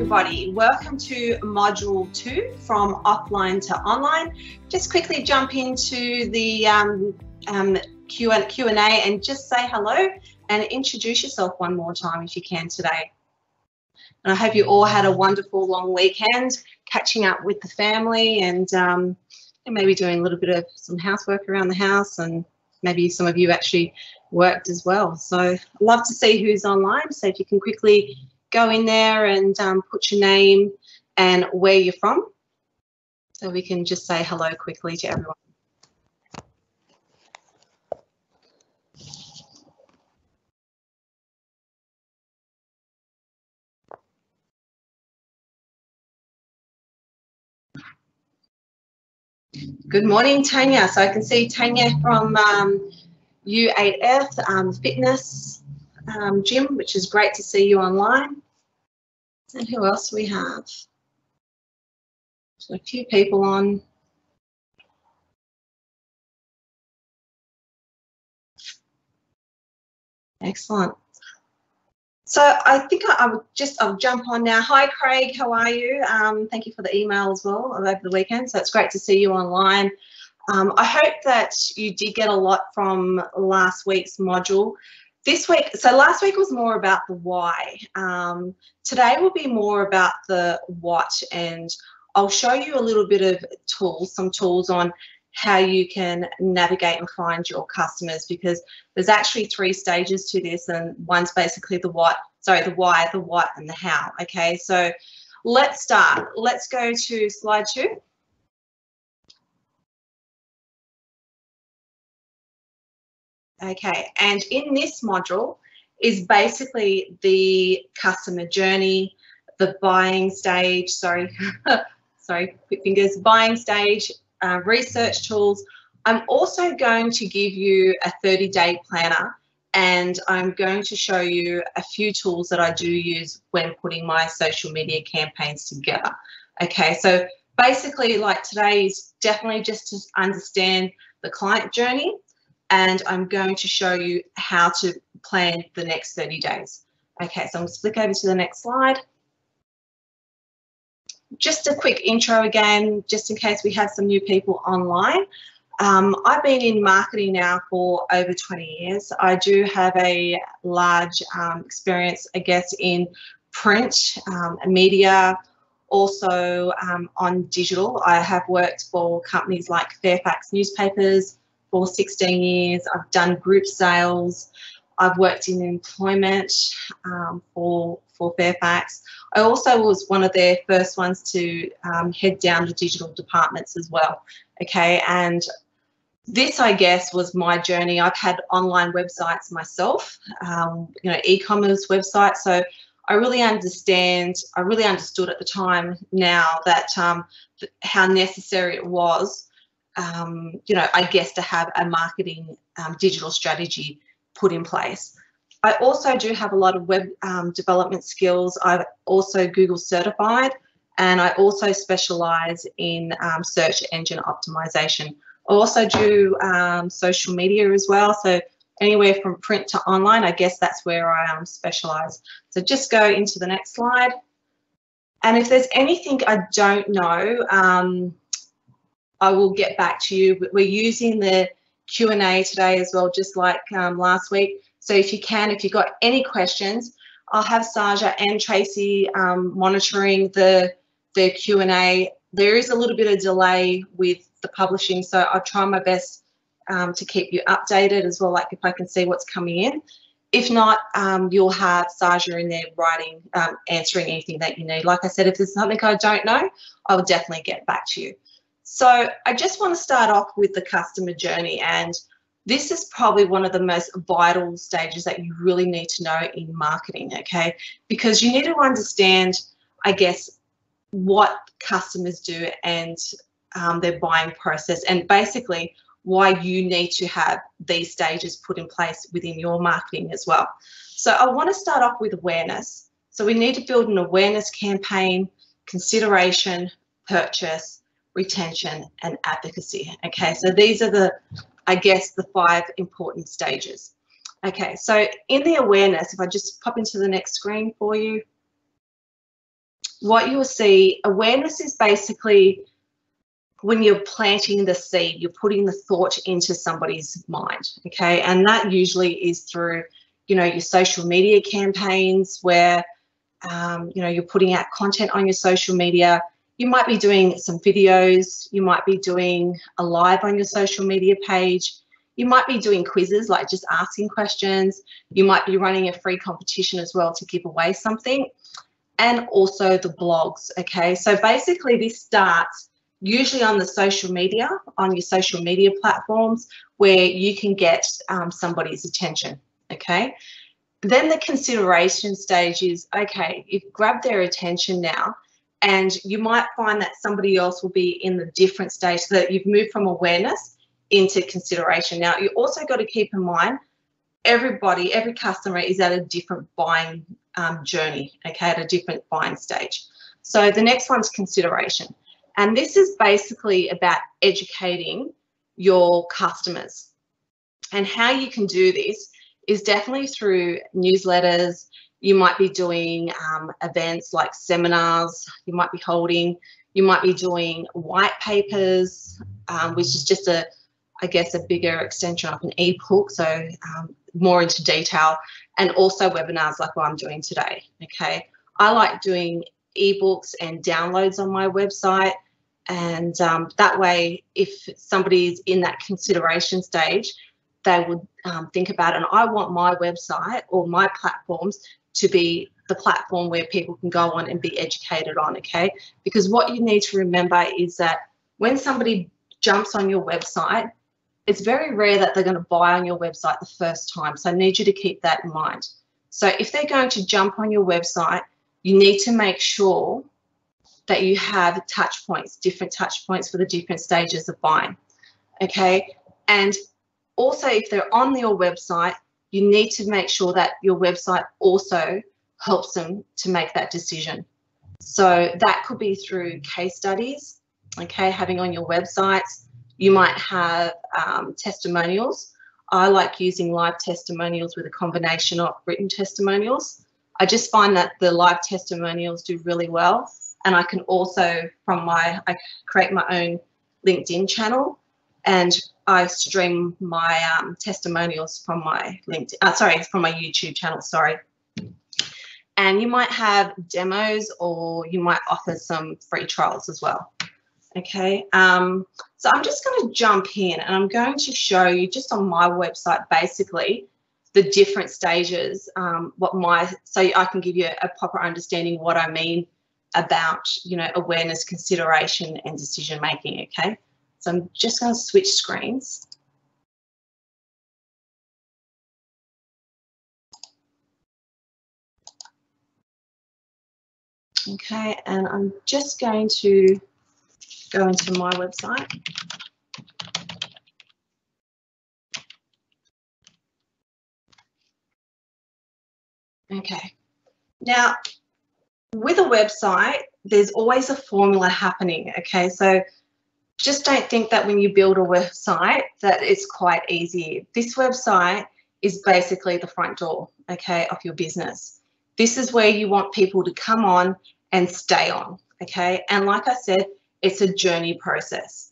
everybody. Welcome to Module 2 from offline to online. Just quickly jump into the Q&A and just say hello and introduce yourself one more time if you can today. And I hope you all had a wonderful long weekend, catching up with the family and maybe doing a little bit of some housework around the house, and maybe some of you actually worked as well. So I'd love to see who's online. So if you can quickly go in there and put your name and where you're from, so we can just say hello quickly to everyone. Good morning, Tanya. So I can see Tanya from U8F Fitness Gym, which is great to see you online. And who else we have? So a few people on. Excellent. So I think I'll jump on now. Hi, Craig. How are you? Thank you for the email as well over the weekend. So it's great to see you online. I hope that you did get a lot from last week's module. This week, so last week was more about the why. Today will be more about the what, and I'll show you a little bit of tools, some tools on how you can navigate and find your customers, because there's actually 3 stages to this, and one's basically the what, sorry, the why, the what, and the how. Okay, so let's start. Let's go to slide 2. Okay, and in this module is basically the customer journey, the buying stage, sorry, quick fingers, buying stage, research tools. I'm also going to give you a 30-day planner, and I'm going to show you a few tools that I do use when putting my social media campaigns together. Okay, so basically, like today is definitely just to understand the client journey, and I'm going to show you how to plan the next 30 days. Okay, so I'm going to flick over to the next slide. Just a quick intro again, just in case we have some new people online. I've been in marketing now for over 20 years. I do have a large experience, I guess, in print, media, also on digital. I have worked for companies like Fairfax Newspapers for 16 years. I've done group sales. I've worked in employment for Fairfax. I also was one of their first ones to head down the digital departments as well. Okay, and this, I guess, was my journey. I've had online websites myself, you know, e-commerce websites. So I really understood at the time now that how necessary it was, you know, I guess, to have a marketing digital strategy put in place. I also do have a lot of web development skills. I'm also Google certified, and I also specialize in search engine optimization. I also do social media as well, so anywhere from print to online, I guess that's where I specialize. So just go into the next slide. And if there's anything I don't know, I will get back to you. We're using the Q&A today as well, just like last week. So if you've got any questions, I'll have Saja and Tracy monitoring the Q&A. There is a little bit of delay with the publishing, so I'll try my best to keep you updated as well, like if I can see what's coming in. If not, you'll have Saja in there writing, answering anything that you need. Like I said, if there's something I don't know, I will definitely get back to you. So I just want to start off with the customer journey, and this is probably one of the most vital stages that you really need to know in marketing, okay? Because you need to understand, I guess, what customers do and their buying process, and basically why you need to have these stages put in place within your marketing as well. So I want to start off with awareness. So we need to build an awareness campaign, consideration, purchase, retention, and advocacy. Okay, so these are the, I guess, the 5 important stages. Okay, so in the awareness, if I just pop into the next screen for you, what you will see, awareness is basically when you're planting the seed, you're putting the thought into somebody's mind, okay? And that usually is through, you know, your social media campaigns where, you know, you're putting out content on your social media. You might be doing some videos. You might be doing a live on your social media page. You might be doing quizzes, like just asking questions. You might be running a free competition as well to give away something. And also the blogs, okay? So basically this starts usually on the social media, on your social media platforms where you can get somebody's attention, okay? Then the consideration stage is, okay, you've grabbed their attention now, and you might find that somebody else will be in the different stage, so that you've moved from awareness into consideration. Now, you also got to keep in mind, every customer is at a different buying journey, okay, at a different buying stage. So the next one's consideration. And this is basically about educating your customers. And how you can do this is definitely through newsletters. You might be doing events like seminars you might be holding. You might be doing white papers, which is just I guess, a bigger extension of an ebook, so more into detail, and also webinars like what I'm doing today, okay? I like doing ebooks and downloads on my website, and that way, if somebody's in that consideration stage, they would think about it. And I want my website or my platforms to be the platform where people can go on and be educated on, okay? Because what you need to remember is that when somebody jumps on your website, it's very rare that they're going to buy on your website the first time. So I need you to keep that in mind. So if they're going to jump on your website, you need to make sure that you have touch points, different touch points for the different stages of buying, okay? And also, if they're on your website, you need to make sure that your website also helps them to make that decision. So that could be through case studies, okay, having on your websites. You might have testimonials. I like using live testimonials with a combination of written testimonials. I just find that the live testimonials do really well. And I can also, I create my own LinkedIn channel, and I stream my testimonials from my from my YouTube channel, sorry. And you might have demos, or you might offer some free trials as well. Okay, so I'm just going to jump in, and I'm going to show you just on my website basically the different stages, so I can give you a proper understanding what I mean about, you know, awareness, consideration, and decision making. Okay, so I'm just going to switch screens. Okay, and I'm just going to go into my website. Okay, now with a website, there's always a formula happening, okay? So just don't think that when you build a website that it's quite easy. This website is basically the front door, okay, of your business. This is where you want people to come on and stay on, okay? And like I said, it's a journey process.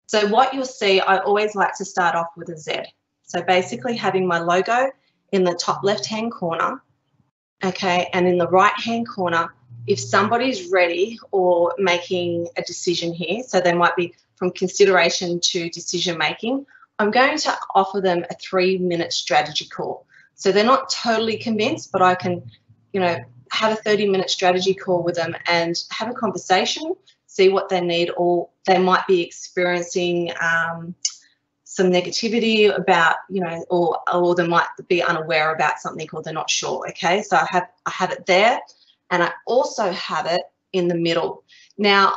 So what you'll see, I always like to start off with a Z. So basically having my logo in the top left-hand corner, okay, and in the right-hand corner, if somebody's ready or making a decision here, so they might be from consideration to decision-making, I'm going to offer them a 3-minute strategy call. So they're not totally convinced, but I can, you know, have a 30-minute strategy call with them and have a conversation, see what they need, or they might be experiencing some negativity about, you know, or they might be unaware about something, or they're not sure, okay? So I have it there, and I also have it in the middle. Now,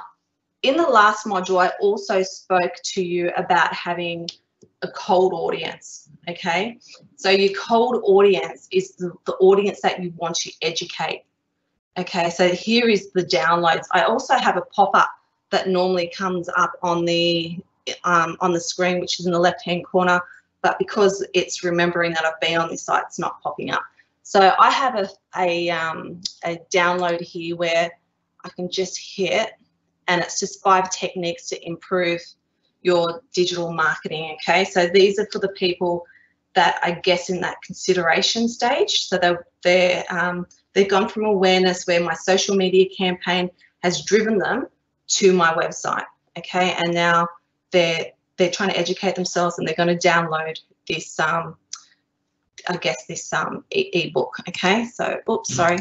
in the last module, I also spoke to you about having a cold audience, okay? So your cold audience is the audience that you want to educate, okay? So here is the downloads. I also have a pop-up that normally comes up on the screen, which is in the left-hand corner, but because it's remembering that I've been on this site, it's not popping up. So I have a download here where I can just hit, and it's just 5 techniques to improve your digital marketing. Okay, so these are for the people that I guess in that consideration stage. So they've gone from awareness where my social media campaign has driven them to my website. Okay, and now they're trying to educate themselves, and they're going to download this I guess this ebook. Okay, so oops, sorry.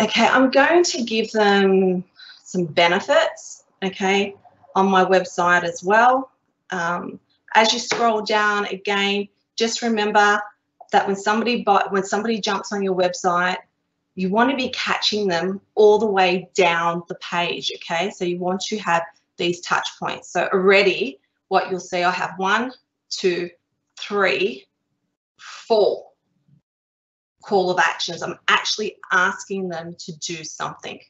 Okay, I'm going to give them some benefits, okay, on my website as well. As you scroll down again, just remember that when somebody jumps on your website, you want to be catching them all the way down the page, okay? So you want to have these touch points. So already what you'll see, I have 1, 2, 3, 4 call of actions. I'm actually asking them to do something,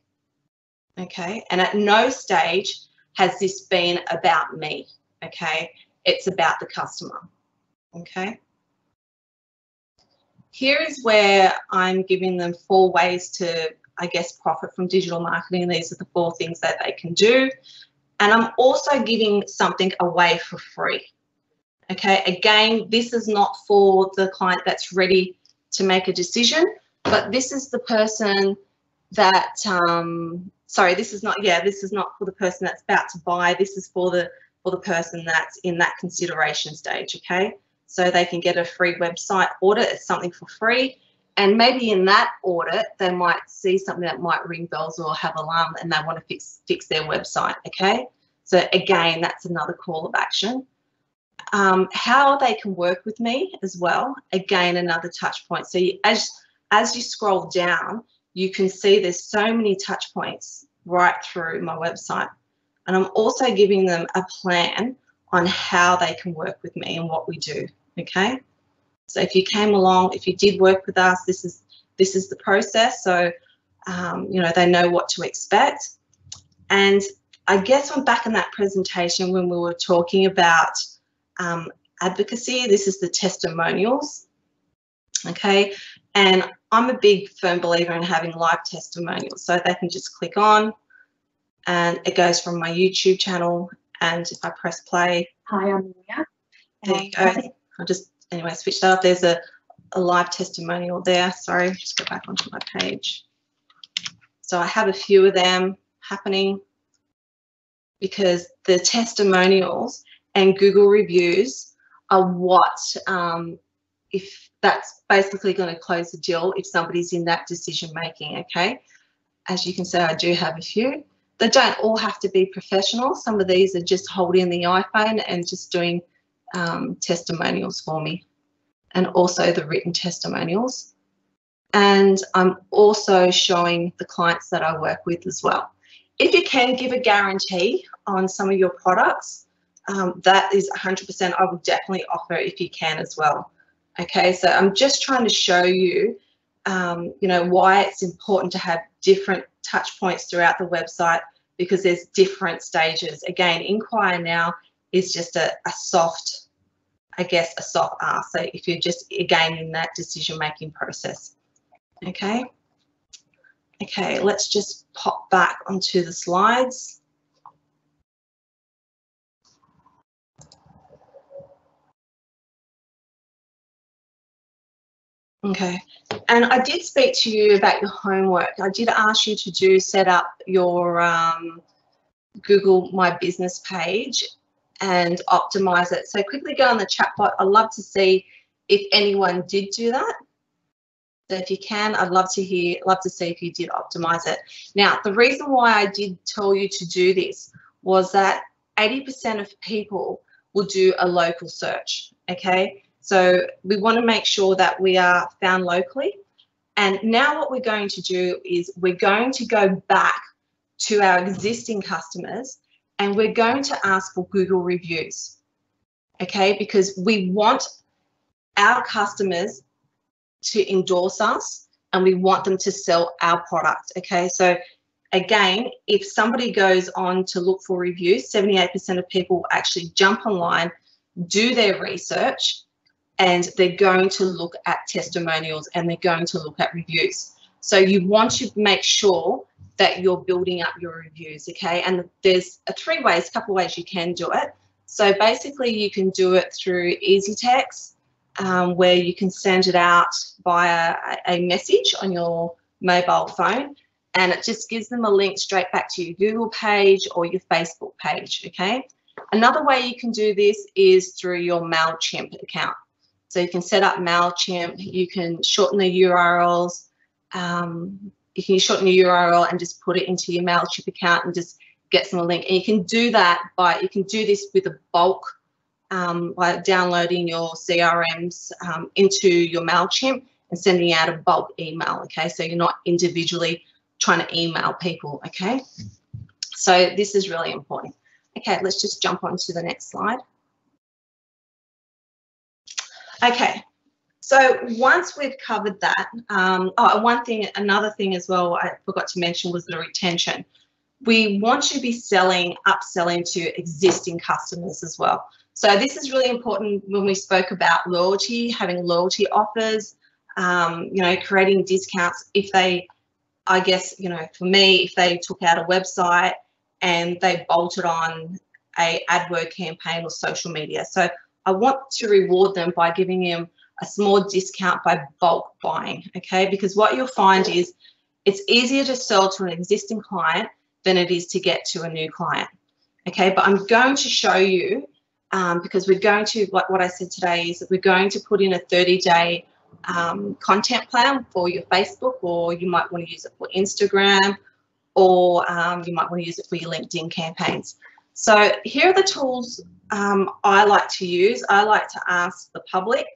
okay? And at no stage has this been about me, okay? It's about the customer, okay? Here is where I'm giving them 4 ways to, I guess, profit from digital marketing. These are the 4 things that they can do. And I'm also giving something away for free, okay? Again, this is not for the client that's ready to make a decision, but this is the person that, sorry, this is not for the person that's about to buy. This is for the person that's in that consideration stage, okay? So they can get a free website audit. It's something for free. And maybe in that audit, they might see something that might ring bells or have alarm, and they want to fix their website, okay? So again, that's another call of action. How they can work with me as well, again, another touch point. So as you scroll down, you can see there's so many touch points right through my website. And I'm also giving them a plan on how they can work with me and what we do, okay? So if you came along, if you did work with us, this is the process. So, you know, they know what to expect. And I guess I'm back in that presentation when we were talking about advocacy. This is the testimonials, okay? And I'm a big firm believer in having live testimonials. So they can just click on, and it goes from my YouTube channel. And if I press play, hi, I'm Mia. There you go. I'll just anyway switch that up. There's a live testimonial there. Sorry, just go back onto my page. So I have a few of them happening because the testimonials and Google reviews are what, if that's basically going to close the deal if somebody's in that decision making, okay? As you can see, I do have a few. They don't all have to be professional. Some of these are just holding the iPhone and just doing testimonials for me, and also the written testimonials. And I'm also showing the clients that I work with as well. If you can give a guarantee on some of your products, that is 100%. I would definitely offer if you can as well. Okay, so I'm just trying to show you, you know, why it's important to have different touch points throughout the website, because there's different stages. Again, inquire now is just a soft, I guess, a soft ask. So if you're just, again, in that decision-making process. Okay. Okay, let's just pop back onto the slides. Okay, and I did speak to you about your homework. I did ask you to set up your Google My Business page and optimize it. So quickly go on the chat bot. I'd love to see if anyone did do that. So if you can, I'd love to see if you did optimize it. Now, the reason why I did tell you to do this was that 80% of people will do a local search, okay? So we want to make sure that we are found locally. And now what we're going to do is we're going to go back to our existing customers and we're going to ask for Google reviews, okay? Because we want our customers to endorse us and we want them to sell our product, okay? So again, if somebody goes on to look for reviews, 78% of people actually jump online, do their research, and they're going to look at testimonials and they're going to look at reviews. So you want to make sure that you're building up your reviews, okay? And there's a couple of ways you can do it. So basically you can do it through easy text, where you can send it out via a message on your mobile phone, and it just gives them a link straight back to your Google page or your Facebook page, okay? Another way you can do this is through your MailChimp account. So you can set up MailChimp, you can shorten the URLs, you can shorten your URL and just put it into your MailChimp account and just get some link. And you can do that you can do this with a bulk, by downloading your CRMs into your MailChimp and sending out a bulk email, okay? So you're not individually trying to email people, okay? So this is really important. Okay, let's just jump on to the next slide. Okay, so once we've covered that, another thing as well I forgot to mention was the retention. We want to be upselling to existing customers as well. So this is really important when we spoke about loyalty, having loyalty offers, you know, creating discounts if they, I guess, you know, for me, if they took out a website and they bolted on a AdWord campaign or social media. So I want to reward them by giving them a small discount by bulk buying, okay? Because what you'll find is it's easier to sell to an existing client than it is to get to a new client, okay? But I'm going to show you, because we're going to, like what I said today is that we're going to put in a 30-day content plan for your Facebook, or you might want to use it for Instagram, or you might want to use it for your LinkedIn campaigns. So here are the tools I like to use. I like to ask the public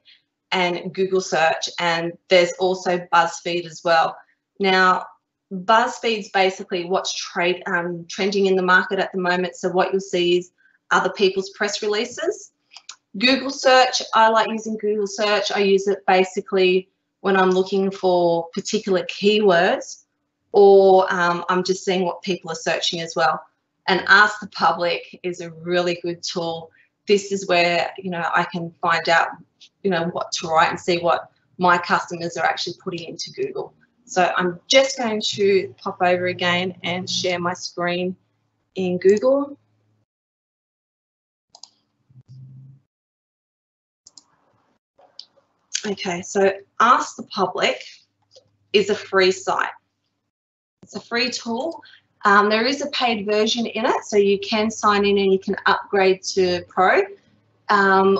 and Google search, and there's also BuzzFeed as well. Now, BuzzFeed's basically what's trending in the market at the moment. So what you'll see is other people's press releases. Google search, I like using Google search. I use it basically when I'm looking for particular keywords, or I'm just seeing what people are searching as well. And Ask the Public is a really good tool. This is where, you know, I can find out, you know, what to write and see what my customers are actually putting into Google. So I'm just going to pop over again and share my screen in Google. Okay, so Ask the Public is a free site. It's a free tool. There is a paid version in it, so you can sign in and you can upgrade to Pro.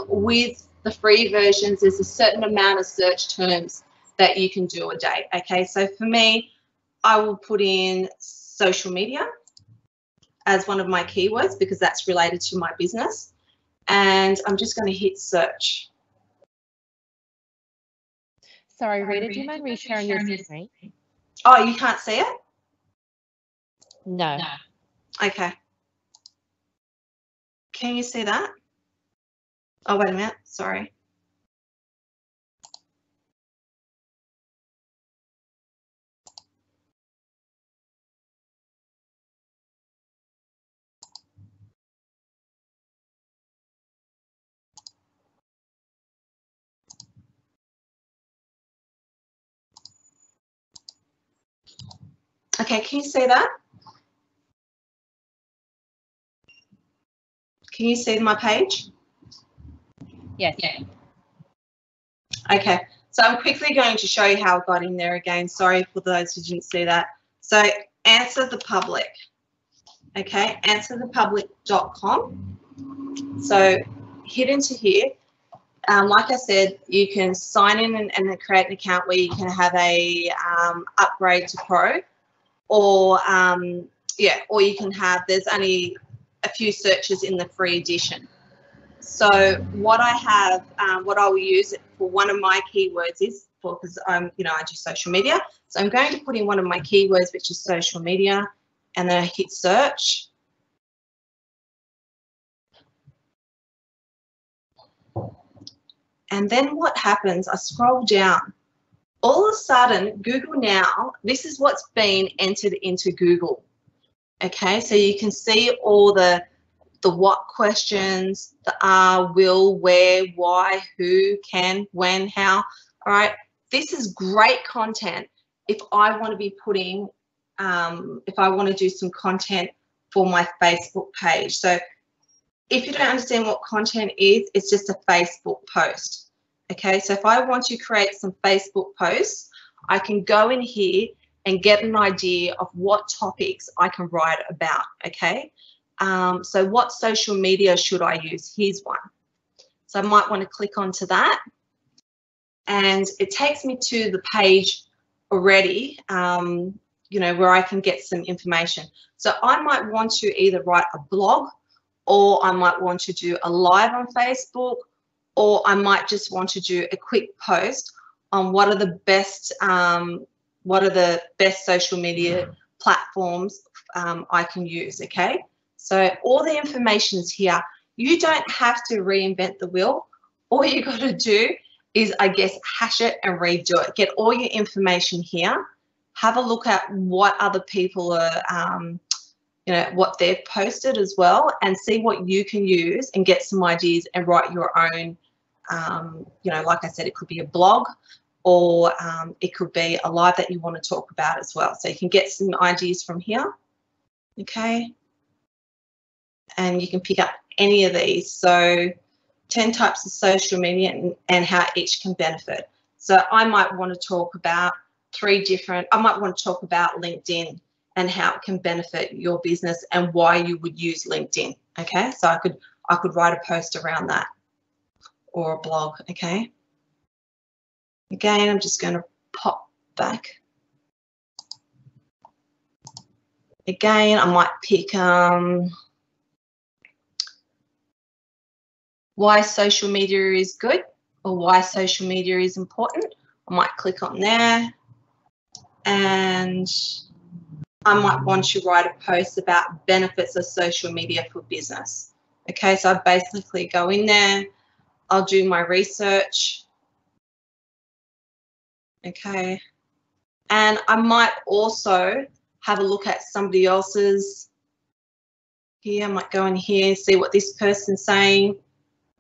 With the free versions, there's a certain amount of search terms that you can do a day. Okay, so for me, I will put in social media as one of my keywords because that's related to my business. And I'm just going to hit search. Sorry, Rita, do you mind resharing your screen? Oh, you can't see it? No. Okay. Can you see that? Oh, wait a minute. Sorry. Okay, can you see that? Can you see my page? Yes. Yeah. Okay, so I'm quickly going to show you how I got in there again. Sorry for those who didn't see that. So Answer the Public. Okay, answerthepublic.com. So hit into here. Like I said, you can sign in and then create an account where you can have a upgrade to Pro, or yeah, or you can have, there's only a few searches in the free edition. So what I have, what I will use it for, one of my keywords is for, because I'm, you know, I do social media. So I'm going to put in one of my keywords, which is social media, and then I hit search. And then what happens, I scroll down. All of a sudden, Google now, this is what's been entered into Google. Okay, so you can see all the what questions, the are, will, where, why, who, can, when, how. All right, this is great content if I want to be putting, if I want to do some content for my Facebook page. So if you don't understand what content is, it's just a Facebook post. Okay, so if I want to create some Facebook posts, I can go in here and get an idea of what topics I can write about. Okay, so what social media should I use? Here's one. So I might want to click onto that, and it takes me to the page already, you know, where I can get some information. So I might want to either write a blog, or I might want to do a live on Facebook, or I might just want to do a quick post on what are the best social media platforms I can use. Okay, so all the information is here. You don't have to reinvent the wheel. All you got to do is, I guess, hash it and redo it. Get all your information here. Have a look at what other people are, you know, what they've posted as well, and see what you can use and get some ideas and write your own, you know, like I said, it could be a blog, or it could be a live that you want to talk about as well. So you can get some ideas from here, okay? And you can pick up any of these. So 10 types of social media and how each can benefit. So I might want to talk about I might want to talk about LinkedIn and how it can benefit your business and why you would use LinkedIn. Okay, so I could write a post around that, or a blog. Okay, again, I'm just going to pop back. Again, I might pick why social media is good, or why social media is important. I might click on there, and I might want to write a post about benefits of social media for business. Okay, so I basically go in there, I'll do my research. Okay, and I might also have a look at somebody else's here. I might go in here, see what this person's saying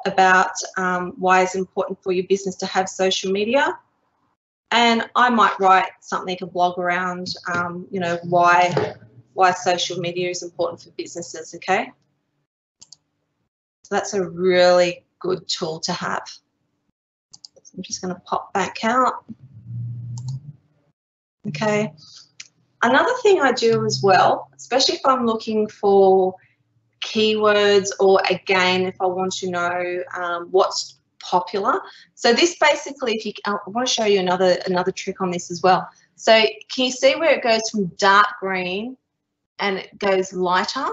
about why it's important for your business to have social media. And I might write something, a blog around, you know, why social media is important for businesses, okay? So that's a really good tool to have. So I'm just going to pop back out. Okay. Another thing I do as well, especially if I'm looking for keywords, or again, if I want to know what's popular. So this basically, if you, I want to show you another trick on this as well. So can you see where it goes from dark green and it goes lighter?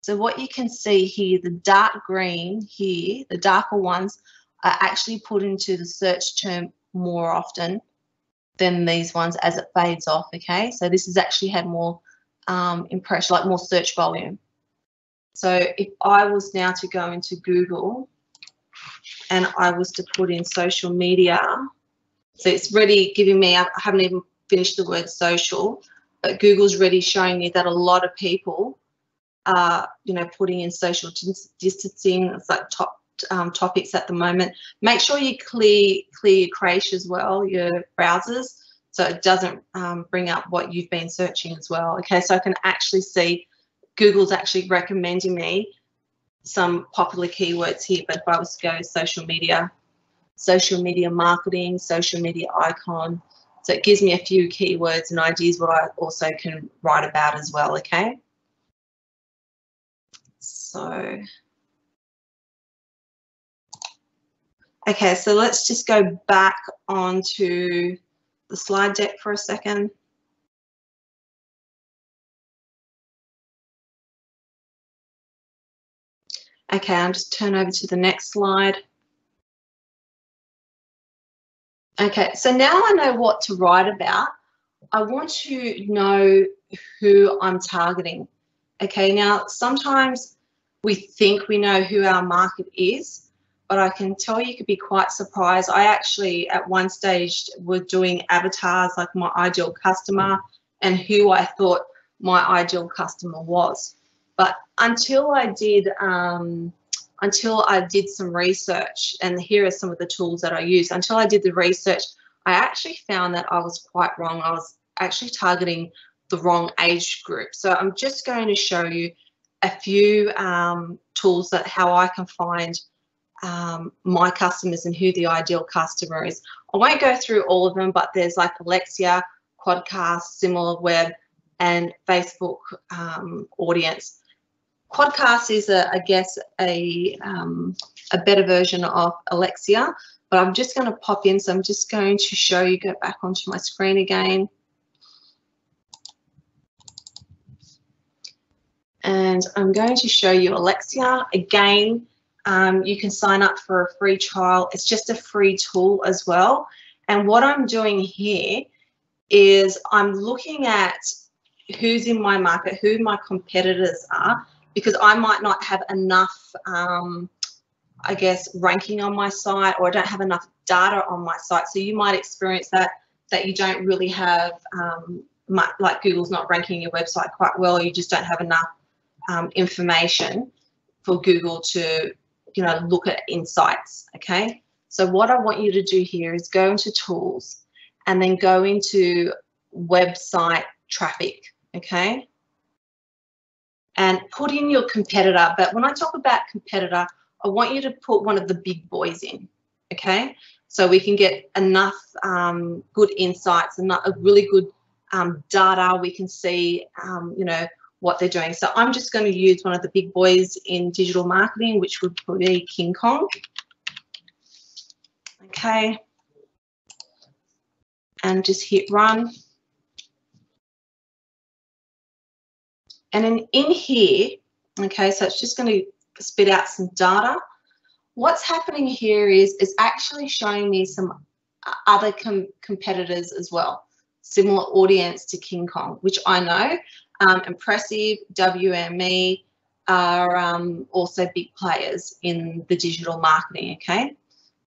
So what you can see here, the dark green here, the darker ones are actually put into the search term more often than these ones as it fades off. Okay, so this has actually had more impression, like more search volume. So if I was now to go into Google and I was to put in social media, so it's really giving me, I haven't even finished the word social, but Google's really showing me that a lot of people are, you know, putting in social distancing. It's like top topics at the moment. Make sure you clear your cache as well, your browsers, so it doesn't bring up what you've been searching as well. Okay, so I can actually see Google's actually recommending me some popular keywords here. But if I was to go social media marketing, social media icon, so it gives me a few keywords and ideas what I also can write about as well. Okay, so okay, so let's just go back onto the slide deck for a second. Okay, I'll just turn over to the next slide. Okay, so now I know what to write about. I want to know who I'm targeting. Okay, now sometimes we think we know who our market is, but I can tell you could be quite surprised. I actually at one stage were doing avatars like my ideal customer and who I thought my ideal customer was. But until I did some research, and here are some of the tools that I use, until I did the research, I actually found that I was quite wrong. I was actually targeting the wrong age group. So I'm just going to show you a few tools that how I can find my customers and who the ideal customer is. I won't go through all of them, but there's like Alexia, Quadcast, SimilarWeb, and Facebook audience. Quadcast is, I guess, a better version of Alexia, but I'm just going to pop in. So I'm just going to show you, go back onto my screen again. And I'm going to show you Alexia. Again, you can sign up for a free trial. It's just a free tool as well. And what I'm doing here is I'm looking at who's in my market, who my competitors are, because I might not have enough, I guess, ranking on my site, or I don't have enough data on my site. So you might experience that you don't really have, like Google's not ranking your website quite well, or you just don't have enough information for Google to, you know, look at insights. Okay, so what I want you to do here is go into tools and then go into website traffic. Okay, and put in your competitor. But when I talk about competitor, I want you to put one of the big boys in. Okay, so we can get enough good insights and a really good data. We can see you know, what they're doing. So I'm just going to use one of the big boys in digital marketing, which would be King Kong. Okay, and just hit run. And then in here, okay, so it's just going to spit out some data. What's happening here is it's actually showing me some other competitors as well, similar audience to King Kong, which I know. Impressive, WME are also big players in the digital marketing. Okay,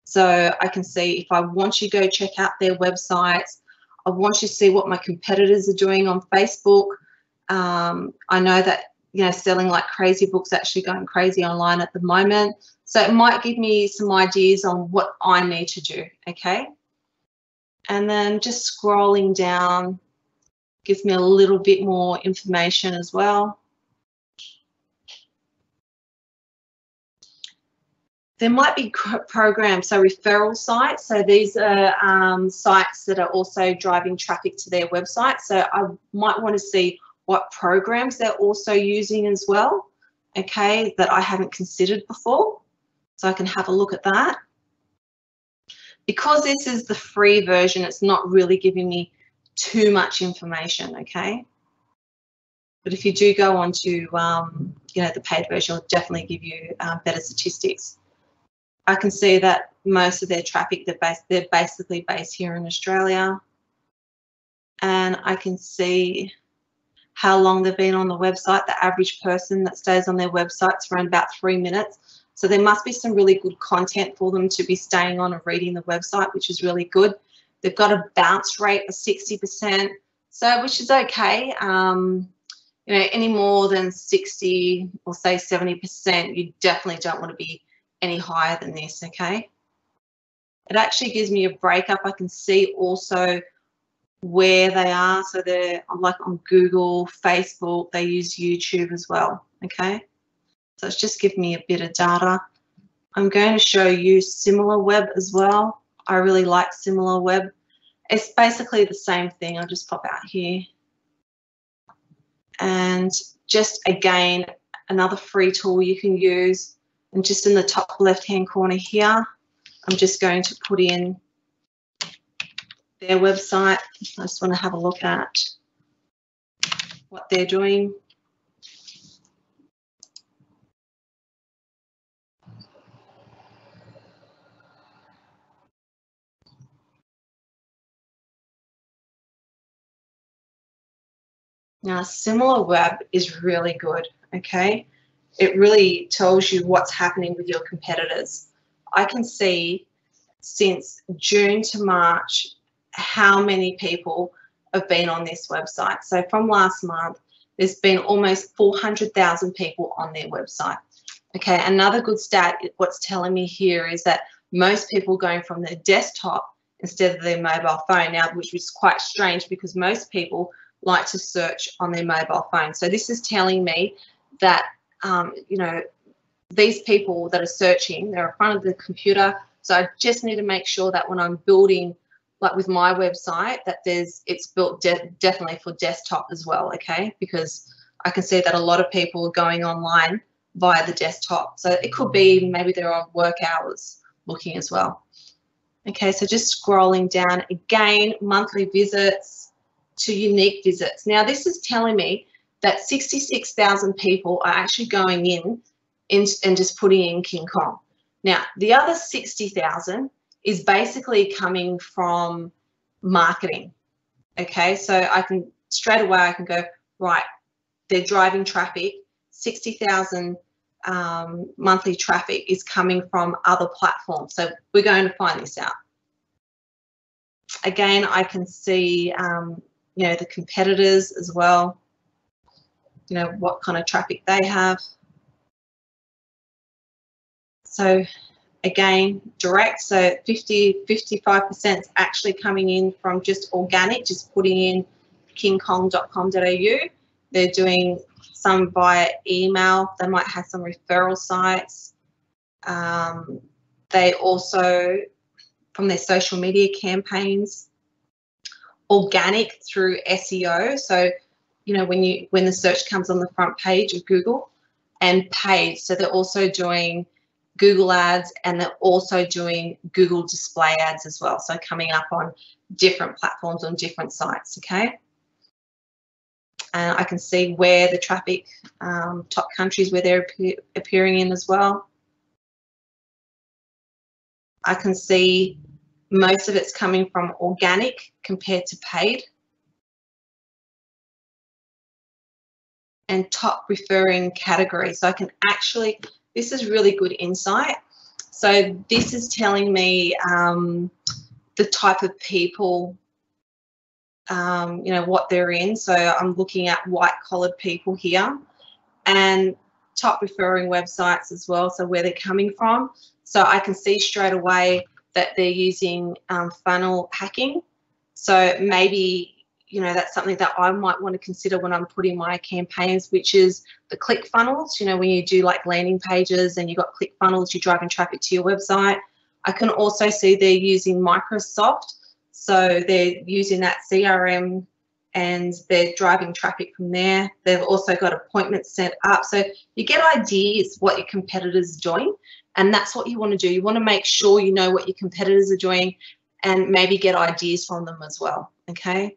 so I can see if I want you to go check out their websites, I want you to see what my competitors are doing on Facebook. I know that, you know, selling like crazy books, actually going crazy online at the moment. So it might give me some ideas on what I need to do. Okay, and then just scrolling down gives me a little bit more information as well. There might be programs, so referral sites. So these are sites that are also driving traffic to their website. So I might want to see what programs they're also using as well, okay, that I haven't considered before. So I can have a look at that. Because this is the free version, it's not really giving me too much information, okay? But if you do go on to, you know, the paid version, it'll definitely give you better statistics. I can see that most of their traffic, they're basically based here in Australia. And I can see how long they've been on the website. The average person that stays on their website is around about 3 minutes. So there must be some really good content for them to be staying on and reading the website, which is really good. They've got a bounce rate of 60%, so which is okay. You know, any more than 60 or say 70%, you definitely don't want to be any higher than this, okay? It actually gives me a breakup. I can see also where they are. So they're like on Google, Facebook, they use YouTube as well, okay? So it's just giving me a bit of data. I'm going to show you SimilarWeb as well. I really like SimilarWeb. It's basically the same thing. I'll just pop out here. And just again, another free tool you can use. And just in the top left-hand corner here, I'm just going to put in their website. I just want to have a look at what they're doing. Now, SimilarWeb is really good, okay? It really tells you what's happening with your competitors. I can see since June to March how many people have been on this website. So from last month, there's been almost 400,000 people on their website. Okay, another good stat, what's telling me here is that most people going from their desktop instead of their mobile phone now, which is quite strange because most people like to search on their mobile phone. So this is telling me that, you know, these people that are searching, they're in front of the computer. So I just need to make sure that when I'm building, like with my website, that it's built definitely for desktop as well, okay? Because I can see that a lot of people are going online via the desktop. So it could be maybe they're on work hours looking as well. Okay, so just scrolling down again, monthly visits to unique visits. Now this is telling me that 66,000 people are actually going in and just putting in King Kong. Now the other 60,000 is basically coming from marketing. Okay, so I can straight away I can go, right, they're driving traffic, 60,000 monthly traffic is coming from other platforms. So we're going to find this out. Again, I can see, you know, the competitors as well, you know, what kind of traffic they have. So again, direct, so 55% is actually coming in from just organic, just putting in kingkong.com.au. They're doing some via email. They might have some referral sites. They also, from their social media campaigns, organic through SEO. So, you know, when the search comes on the front page of Google, and paid. So they're also doing Google ads, and they're also doing Google display ads as well. So coming up on different platforms on different sites, okay? And I can see where the traffic, top countries where they're appearing in as well. I can see most of it's coming from organic compared to paid. And top referring category. So I can actually, this is really good insight. So this is telling me the type of people, you know, what they're in. So I'm looking at white-collared people here, and top referring websites as well, so where they're coming from. So I can see straight away that they're using funnel hacking. So maybe, you know, that's something that I might want to consider when I'm putting my campaigns, which is the click funnels. You know, when you do like landing pages and you've got click funnels, you're driving traffic to your website. I can also see they're using Microsoft. So they're using that CRM and they're driving traffic from there. They've also got appointments set up. So you get ideas what your competitors are doing, and that's what you want to do. You want to make sure you know what your competitors are doing and maybe get ideas from them as well, okay?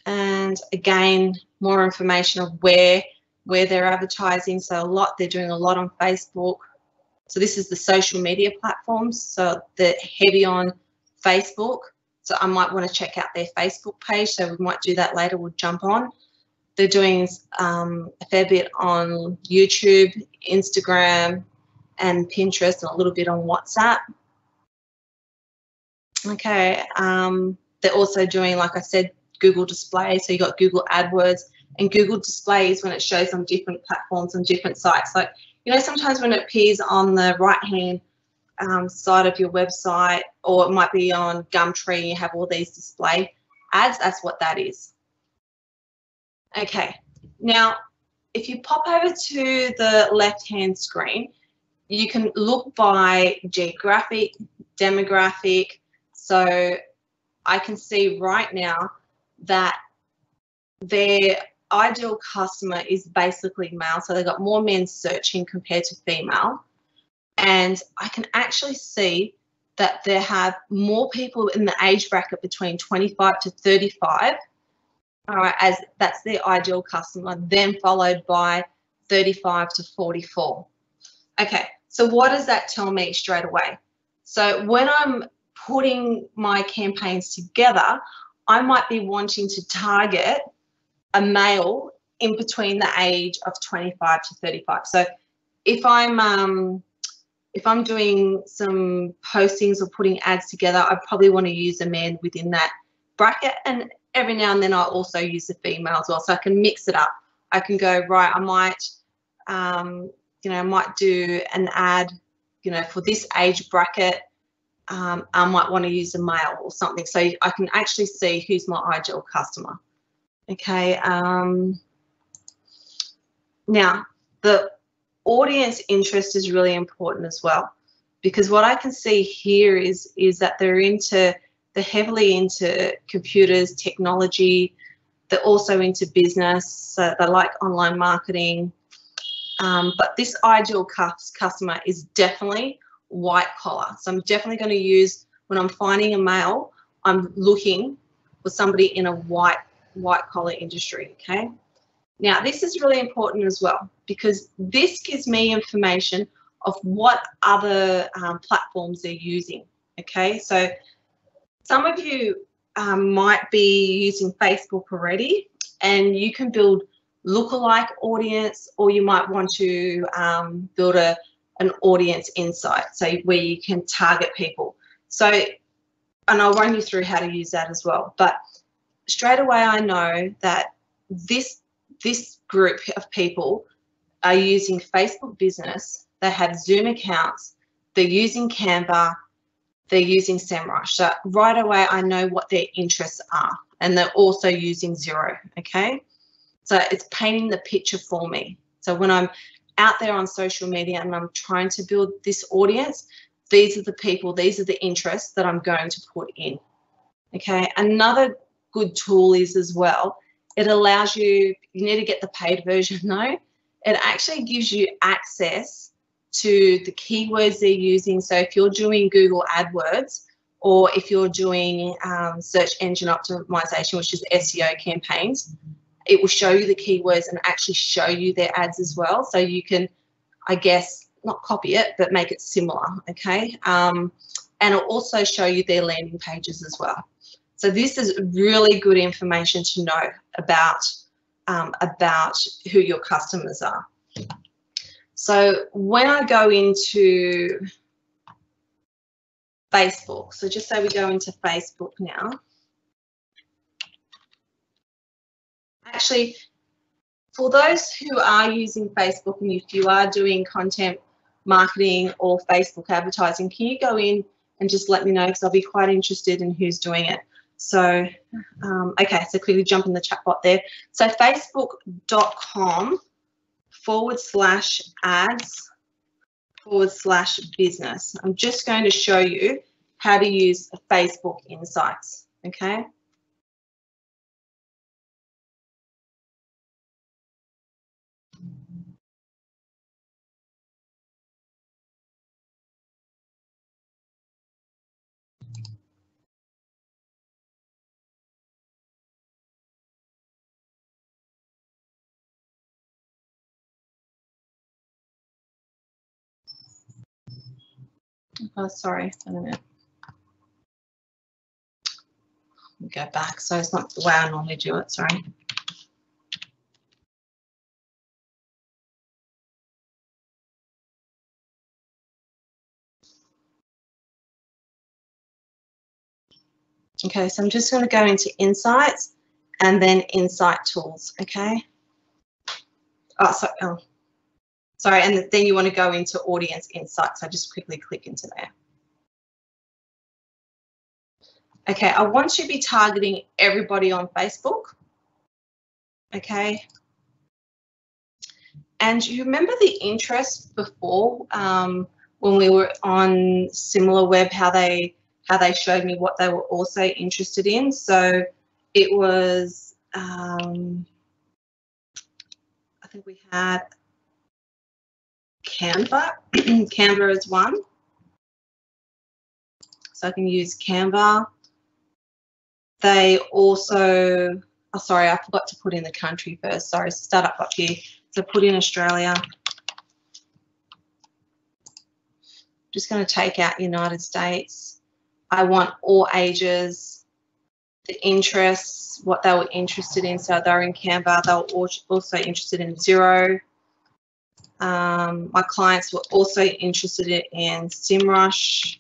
And again, more information of where they're advertising. So they're doing a lot on Facebook. So this is the social media platforms. So they're heavy on Facebook. So I might want to check out their Facebook page. So we might do that later. We'll jump on. They're doing a fair bit on YouTube, Instagram, and Pinterest, and a little bit on WhatsApp. Okay. They're also doing, like I said, Google display. So you got Google AdWords, and Google displays when it shows on different platforms on different sites. Like, you know, sometimes when it appears on the right-hand side of your website, or it might be on Gumtree and you have all these display ads, that's what that is. Okay, now if you pop over to the left-hand screen, you can look by geographic, demographic. So I can see right now that their ideal customer is basically male. So they've got more men searching compared to female. And I can actually see that they have more people in the age bracket between 25 to 35. All right, as that's their ideal customer, then followed by 35 to 44. Okay, so what does that tell me straight away? So when I'm putting my campaigns together, I might be wanting to target a male in between the age of 25 to 35. So if I'm doing some postings or putting ads together, I probably want to use a man within that bracket, and every now and then I also use the female as well, so I can mix it up. I can go, right, I might, you know, I might do an ad, you know, for this age bracket, I might want to use a male or something. So I can actually see who's my ideal customer. Okay. Now, the audience interest is really important as well, because what I can see here is that they're heavily into computers, technology. They're also into business. So they like online marketing. But this ideal customer is definitely white collar. So I'm definitely going to use, when I'm finding a male, I'm looking for somebody in a white collar industry. Okay. Now, this is really important as well, because this gives me information of what other platforms they're using. Okay. So some of you might be using Facebook already, and you can build lookalike audience, or you might want to build an audience insight, so where you can target people. So, and I'll run you through how to use that as well. But straight away, I know that this group of people are using Facebook Business. They have Zoom accounts. They're using Canva. They're using SEMrush. So right away, I know what their interests are, and they're also using Xero. Okay. So it's painting the picture for me. So when I'm out there on social media and I'm trying to build this audience, these are the people, these are the interests that I'm going to put in. Okay. Another good tool is as well, it allows you need to get the paid version though. It actually gives you access to the keywords they're using. So if you're doing Google AdWords, or if you're doing search engine optimization, which is SEO campaigns, it will show you the keywords and actually show you their ads as well. So you can, I guess, not copy it, but make it similar, okay? And it'll also show you their landing pages as well. So this is really good information to know about who your customers are. So when I go into Facebook, so just say we go into Facebook now. Actually, for those who are using Facebook, and if you are doing content marketing or Facebook advertising, can you go in and just let me know, because I'll be quite interested in who's doing it. So, okay, so quickly jump in the chat bot there. So facebook.com/ads/business. I'm just going to show you how to use Facebook Insights, okay? Oh, sorry, a minute. Go back. So it's not the way I normally do it, sorry. Okay, so I'm just going to go into Insights and then Insight Tools, okay? Sorry, and then you want to go into Audience Insights. So just quickly click into there. Okay, I want you to be targeting everybody on Facebook, okay? And you remember the interest before when we were on SimilarWeb, how they showed me what they were also interested in. So it was, I think we had Canva. Canva is one. So I can use Canva. They also, oh, sorry, I forgot to put in the country first. Sorry, startup up here. So put in Australia. Just going to take out United States. I want all ages, the interests, what they were interested in. So they were in Canva. They were also interested in Xero. My clients were also interested in SEMrush.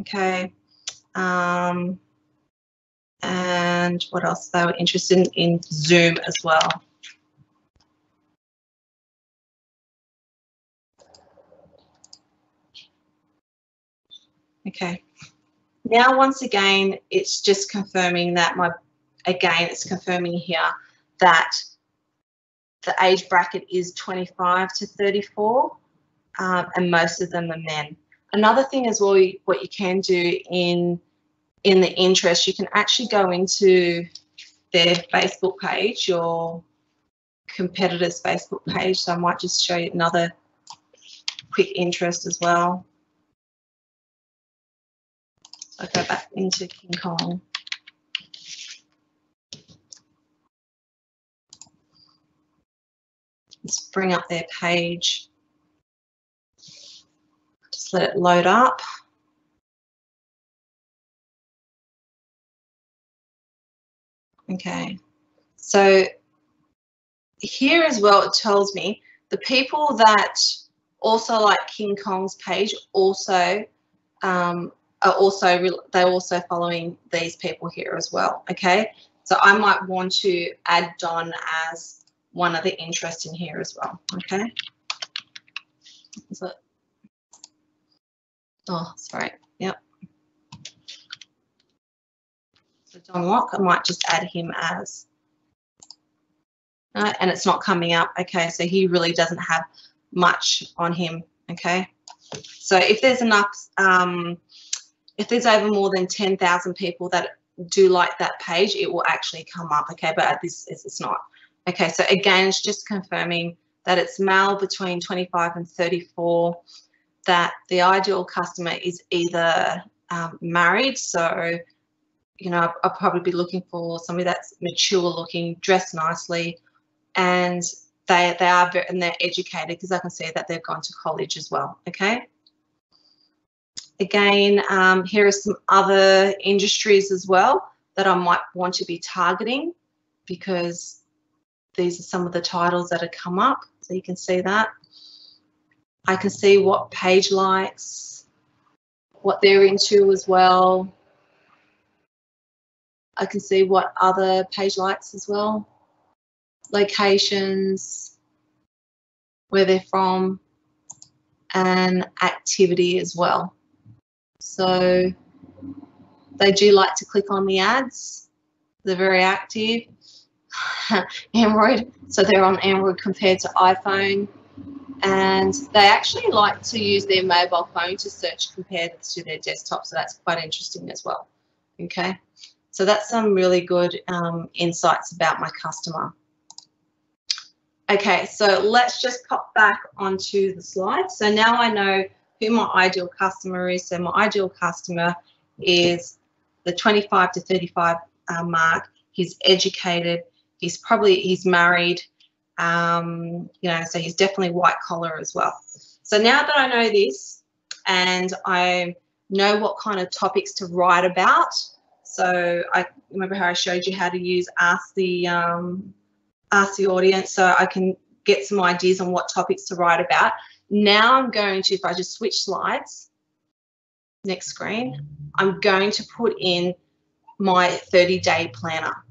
Okay. And what else? They were interested in Zoom as well. Okay. Now, once again, it's just confirming that it's confirming here that the age bracket is 25 to 34, and most of them are men. Another thing as well, what you can do in the interest, you can actually go into their Facebook page, your competitor's Facebook page. So I might just show you another quick interest as well. So I go back into King Kong. Let's bring up their page. Just let it load up. Okay, so here as well, it tells me the people that also like King Kong's page also they're also following these people here as well. Okay, so I might want to add Don as one of the interests in here as well. Okay, so, oh, sorry, yep. So Don Locke, I might just add him as, and it's not coming up. Okay, so he really doesn't have much on him. Okay, so if there's enough, if there's over more than 10,000 people that do like that page, it will actually come up. Okay, but at this it's not. Okay, so again, it's just confirming that it's male between 25 and 34, that the ideal customer is either married, so you know, I'll probably be looking for somebody that's mature looking, dressed nicely, and they're educated, because I can see that they've gone to college as well. Okay. Again, here are some other industries as well that I might want to be targeting, because these are some of the titles that have come up. So you can see that. I can see what page likes, what they're into as well. I can see what other page likes as well, locations, where they're from, and activity as well. So they do like to click on the ads. They're very active. Android, so they're on Android compared to iPhone, and they actually like to use their mobile phone to search compared to their desktop, so that's quite interesting as well. Okay, so that's some really good insights about my customer. Okay, so let's just pop back onto the slide. So now I know who my ideal customer is. So my ideal customer is the 25 to 35 mark. He's educated. He's married. You know, so he's definitely white collar as well. So now that I know this, and I know what kind of topics to write about, so I remember how I showed you how to use ask the audience, so I can get some ideas on what topics to write about. Now I'm going to, if I just switch slides, next screen, I'm going to put in my 30-day planner.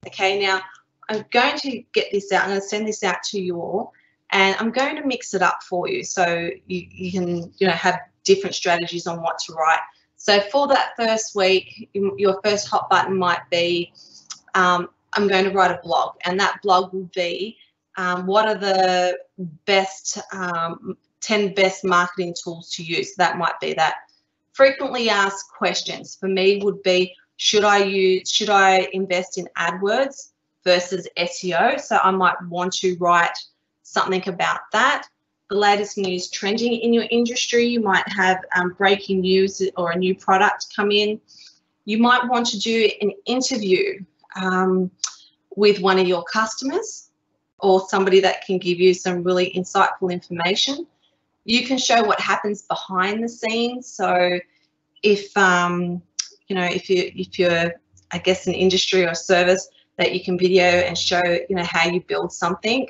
Okay, now I'm going to get this out. I'm going to send this out to you all, and I'm going to mix it up for you, so you can, you know, have different strategies on what to write. So for that first week, your first hot button might be, I'm going to write a blog, and that blog will be what are the best 10 best marketing tools to use. So that might be that. Frequently asked questions for me would be, should I invest in AdWords versus SEO? So I might want to write something about that. The latest news trending in your industry, you might have breaking news or a new product come in. You might want to do an interview with one of your customers, or somebody that can give you some really insightful information. You can show what happens behind the scenes. So if you know, if you're I guess an industry or service that you can video and show, you know, how you build something,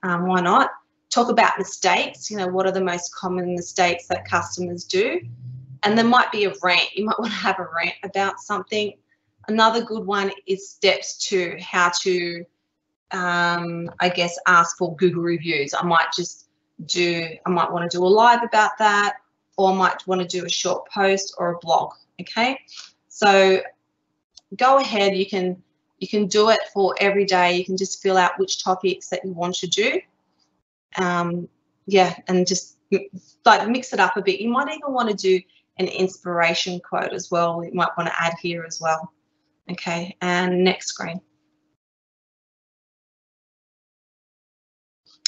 why not? Talk about mistakes. You know, what are the most common mistakes that customers do? And there might be a rant. You might want to have a rant about something. Another good one is steps to how to, I guess, ask for Google reviews. I might want to do a live about that. or might want to do a short post or a blog. Okay, so go ahead. You can do it for every day. You can just fill out which topics that you want to do. Yeah, and just like mix it up a bit. You might even want to do an inspiration quote as well. You might want to add here as well. Okay, and next screen.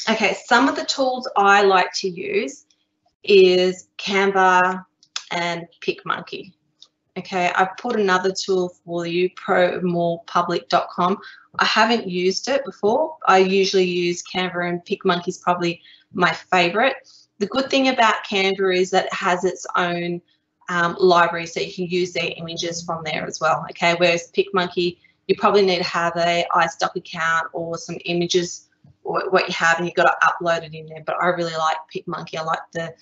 Okay, some of the tools I like to use is Canva and PicMonkey. Okay, I've put another tool for you, promorpublic.com. I haven't used it before. I usually use Canva, and PicMonkey is probably my favorite. The good thing about Canva is that it has its own library, so you can use their images from there as well. Okay, whereas PicMonkey, you probably need to have a iStock account or some images, or what you have, and you've got to upload it in there. But I really like PicMonkey. I like the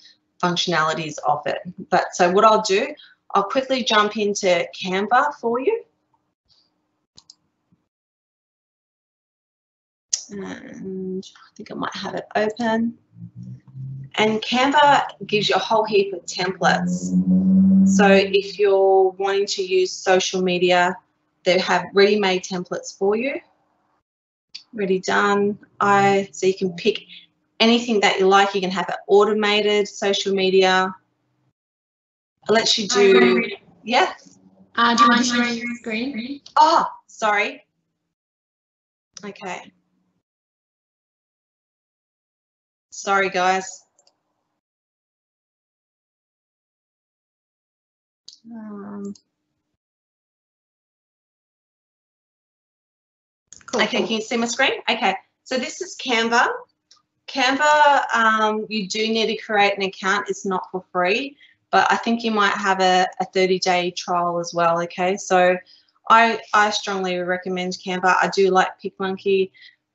functionalities of it. But so what I'll do, I'll quickly jump into Canva for you. And I think I might have it open. And Canva gives you a whole heap of templates. So if you're wanting to use social media, they have ready-made templates for you. Ready done. So you can pick anything that you like. You can have it automated social media. It lets you do, yeah. Do you mind sharing your screen? Oh, sorry. Okay. Sorry, guys. Cool. Okay, can you see my screen? Okay, so this is Canva. Canva, you do need to create an account. It's not for free, but I think you might have a 30-day trial as well. Okay, so I strongly recommend Canva. I do like PicMonkey,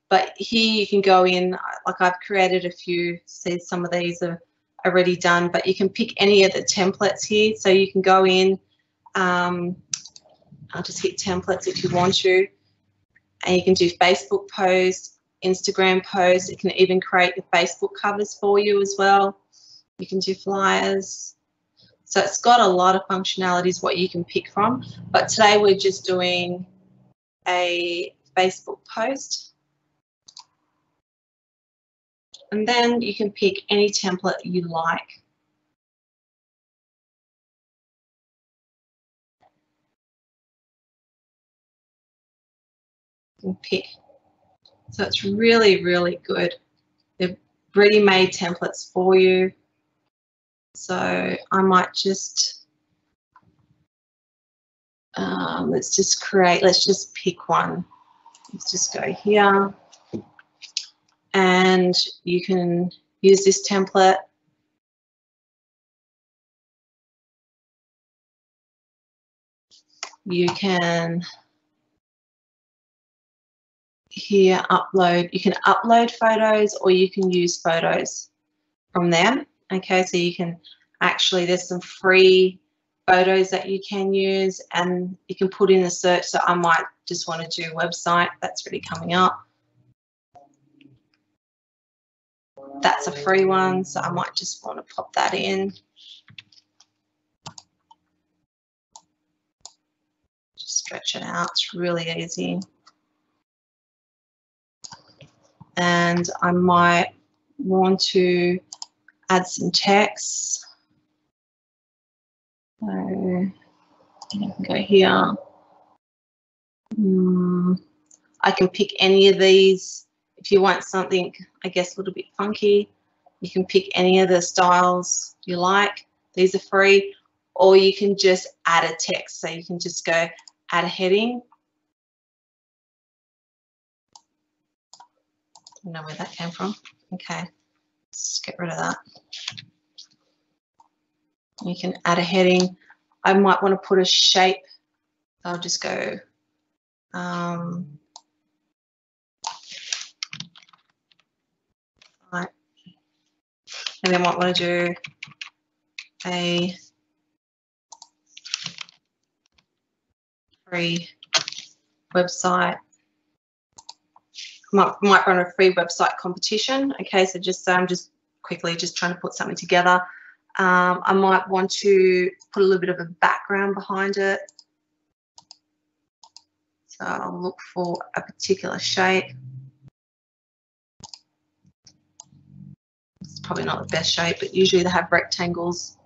but here you can go in, like I've created a few. See, some of these are already done, but you can pick any of the templates here. So you can go in, I'll just hit templates if you want to, and you can do Facebook posts, Instagram posts. It can even create your Facebook covers for you as well. You can do flyers. So it's got a lot of functionalities what you can pick from. But today we're just doing a Facebook post. And then you can pick any template you like. You can pick. So it's really, really good. They're ready-made templates for you. So I might just, let's just pick one. Let's just go here. And you can use this template. You can here upload. You can upload photos, or you can use photos from them. Okay, so you can actually, there's some free photos that you can use, and you can put in a search. So I might just want to do website. That's really coming up. That's a free one, so I might just want to pop that in. Just stretch it out. It's really easy. And I might want to add some text. So I can go here. I can pick any of these. If you want something, I guess, a little bit funky, you can pick any of the styles you like. These are free. Or you can just add a text. So you can just go add a heading. I don't know where that came from. Okay, let's get rid of that. You can add a heading. I might want to put a shape. I'll just go right. And then I might want to do a free website. Might run a free website competition. Okay, so just I'm just quickly just trying to put something together. I might want to put a little bit of a background behind it. So I'll look for a particular shape. It's probably not the best shape, but usually they have rectangles.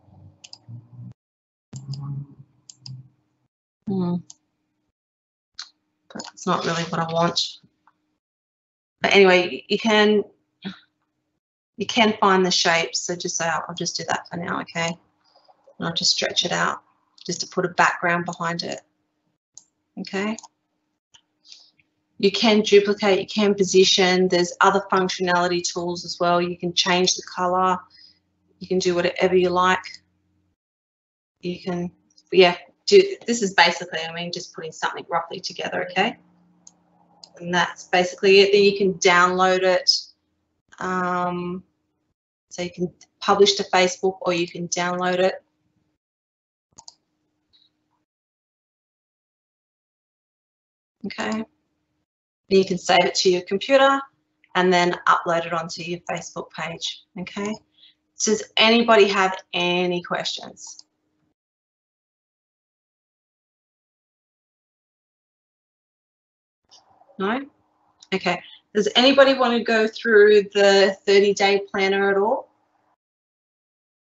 But it's not really what I want. But anyway, you can find the shapes. So just say, I'll just do that for now, okay? And I'll just stretch it out just to put a background behind it, okay? You can duplicate, you can position. There's other functionality tools as well. You can change the color. You can do whatever you like. You can, yeah, this is basically, I mean, just putting something roughly together, okay? And that's basically it. Then you can download it. So you can publish to Facebook or you can download it. Okay. Then you can save it to your computer and then upload it onto your Facebook page. Okay. Does anybody have any questions? No? Okay. Does anybody want to go through the 30-day planner at all?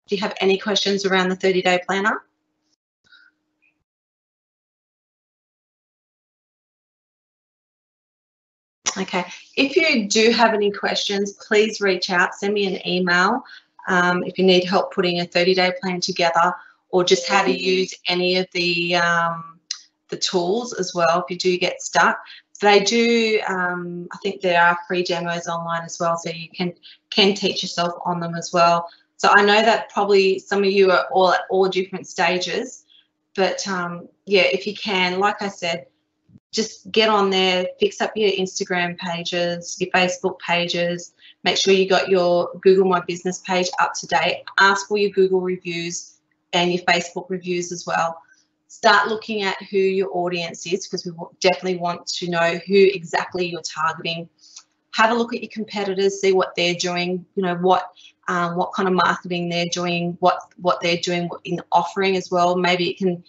Do you have any questions around the 30-day planner? Okay. If you do have any questions, please reach out, send me an email if you need help putting a 30-day plan together, or just how to use any of the tools as well if you do get stuck. They do, I think there are free demos online as well, so you can teach yourself on them as well. So I know that probably some of you are all at all different stages, but yeah, if you can, like I said, just get on there, fix up your Instagram pages, your Facebook pages, make sure you got your Google My Business page up to date, ask for your Google reviews and your Facebook reviews as well. Start looking at who your audience is, because we definitely want to know who exactly you're targeting. Have a look at your competitors, see what they're doing, you know, what kind of marketing they're doing, what they're doing in offering as well. Maybe you can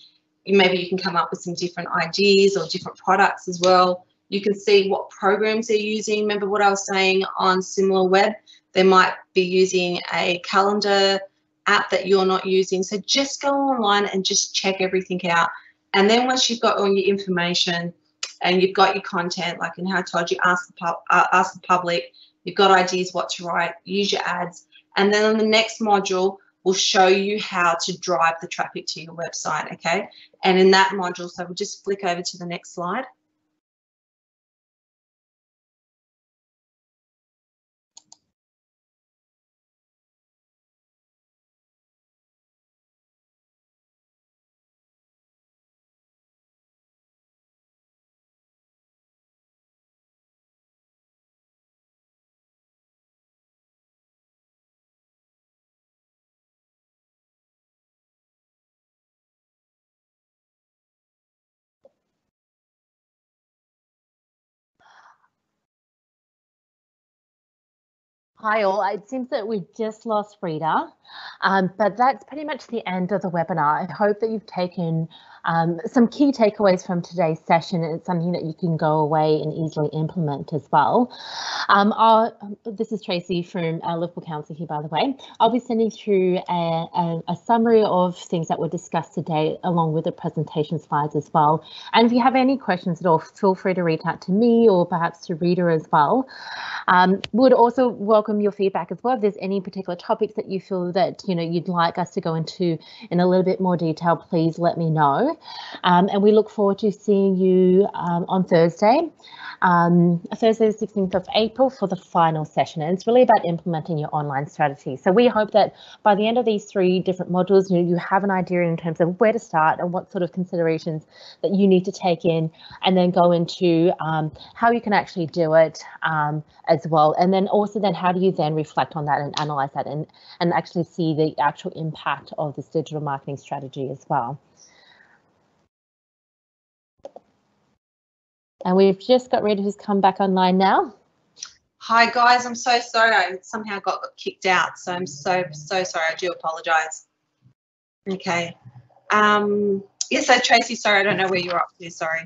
come up with some different ideas or different products as well. You can see what programs they're using. Remember what I was saying on SimilarWeb? They might be using a calendar app that you're not using. So just go online and just check everything out. And then once you've got all your information and you've got your content, like in how I told you, ask the public, you've got ideas what to write, use your ads. And then on the next module, we'll show you how to drive the traffic to your website, okay? And in that module, so we'll just flick over to the next slide. Hi all, it seems that we just lost Rita, but that's pretty much the end of the webinar. I hope that you've taken some key takeaways from today's session, and it's something that you can go away and easily implement as well. This is Tracy from Liverpool Council here, by the way. I'll be sending through a summary of things that were discussed today, along with the presentation slides as well. And if you have any questions at all, feel free to reach out to me or perhaps to Rita as well. Would also welcome your feedback as well. If there's any particular topics that you feel that you'd like us to go into in a little bit more detail, please let me know. And we look forward to seeing you on Thursday, Thursday the 16th of April for the final session. And it's really about implementing your online strategy. So we hope that by the end of these 3 different modules, you have an idea in terms of where to start and what sort of considerations that you need to take in, and then go into how you can actually do it as well. And then also how do you then reflect on that and analyze that and actually see the actual impact of this digital marketing strategy as well. And we've just got Rita who's come back online now. Hi guys, I'm so sorry. I somehow got kicked out, so I'm so sorry. I do apologise. Okay. Yeah, so Tracy, sorry, I don't know where you're up to. Sorry.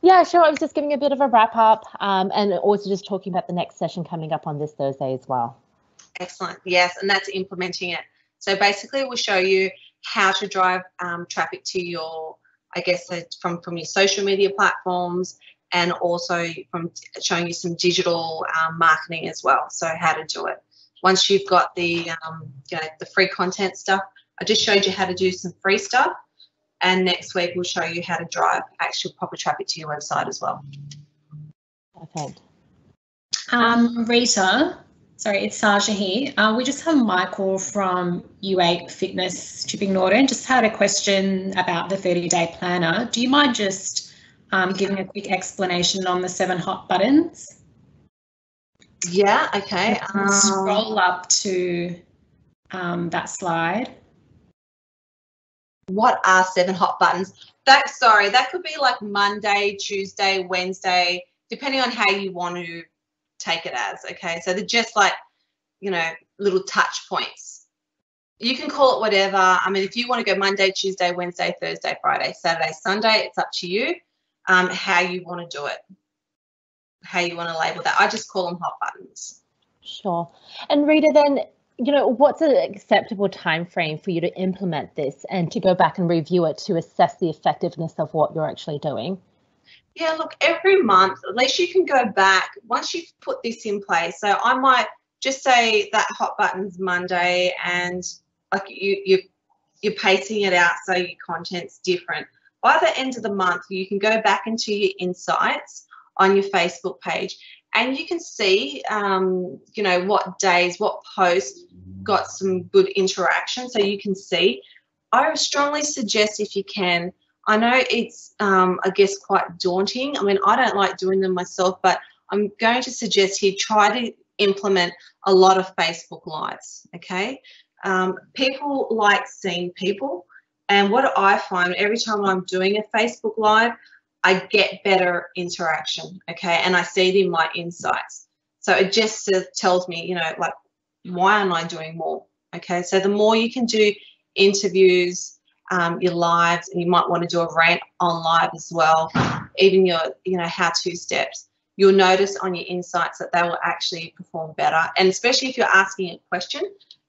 Yeah, sure. I was just giving a bit of a wrap up and also just talking about the next session coming up on this Thursday as well. Excellent. Yes, and that's implementing it. So basically, we'll show you how to drive traffic to your, I guess, from your social media platforms, and also from showing you some digital marketing as well. So how to do it. Once you've got the, the free content stuff, I just showed you how to do some free stuff. And next week, we'll show you how to drive actual proper traffic to your website as well. Perfect. Rita, sorry, it's Saja here. We just have Michael from U8 Fitness Chipping Norton. Just had a question about the 30-day planner. Do you mind just giving a quick explanation on the 7 hot buttons? Yeah, okay. Scroll up to that slide. What are 7 hot buttons? That could be like Monday, Tuesday, Wednesday, depending on how you want to take it as, okay? So they're just like, little touch points. You can call it whatever. I mean, if you want to go Monday, Tuesday, Wednesday, Thursday, Friday, Saturday, Sunday, it's up to you how you want to do it, how you want to label that. I just call them hot buttons. Sure. And Rita, then, what's an acceptable time frame for you to implement this and to go back and review it to assess the effectiveness of what you're actually doing? Yeah, look, every month, at least you can go back once you've put this in place. So I might just say that hot button's Monday, and like you're pacing it out so your content's different. By the end of the month, you can go back into your insights on your Facebook page, and you can see, what days, what posts got some good interaction. So you can see. I strongly suggest, if you can, I know it's, I guess, quite daunting. I mean, I don't like doing them myself, but I'm going to suggest here, try to implement a lot of Facebook Lives, okay? People like seeing people, and what I find every time I'm doing a Facebook Live, I get better interaction, okay? And I see it in my insights. So it just tells me, like, why am I doing more, okay? So the more you can do interviews, your lives, and you might want to do a rant on live as well, even your, how-to steps, you'll notice on your insights that they will actually perform better. And especially if you're asking a question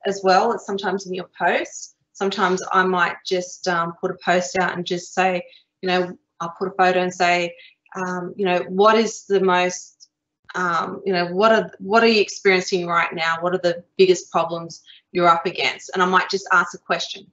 as well, it's sometimes in your posts. Sometimes I might just put a post out and just say, I'll put a photo and say, what is the most, what are you experiencing right now? What are the biggest problems you're up against? And I might just ask a question.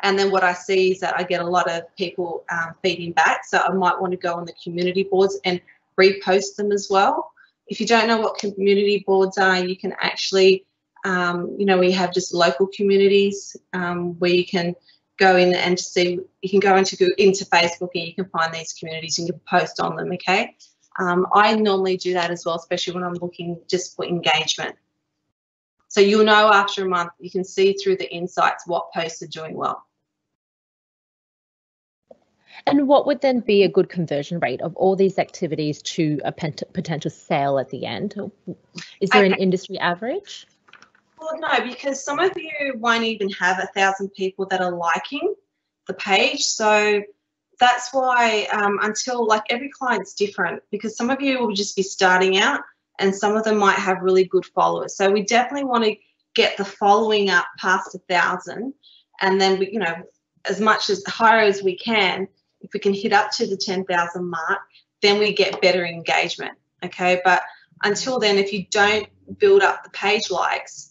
And then what I see is that I get a lot of people feeding back. So I might want to go on the community boards and repost them as well. If you don't know what community boards are, you can actually, we have just local communities where you can go in and see, you can go into Facebook and you can find these communities and you can post on them, okay? I normally do that as well, especially when I'm looking just for engagement. So you'll know after a month, you can see through the insights what posts are doing well. And what would then be a good conversion rate of all these activities to a potential sale at the end? Is there an industry average? Well, no, because some of you won't even have 1,000 people that are liking the page. So that's why until, like, every client's different, because some of you will just be starting out and some of them might have really good followers. So we definitely want to get the following up past 1,000, and then we, as much as higher as we can, if we can hit up to the 10,000 mark, then we get better engagement, okay? But until then, if you don't build up the page likes,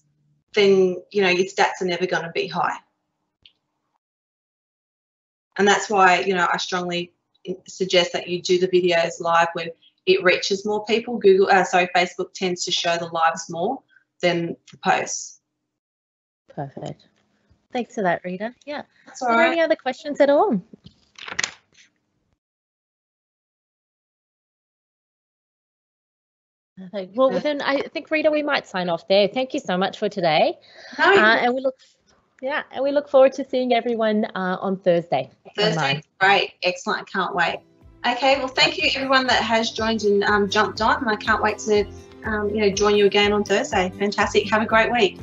then, your stats are never going to be high. And that's why, I strongly suggest that you do the videos live where it reaches more people. Facebook tends to show the lives more than the posts. Perfect. Thanks for that, Rita. Yeah. That's all Are there right. any other questions at all? Perfect. Well, then I think, Rita, we might sign off there. Thank you so much for today. And we look forward to seeing everyone on Thursday. Great. Excellent. I can't wait. Okay. Well, thank you everyone that has joined and jumped on, and I can't wait to join you again on Thursday. Fantastic. Have a great week.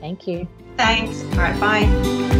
Thank you. Thanks. All right. Bye.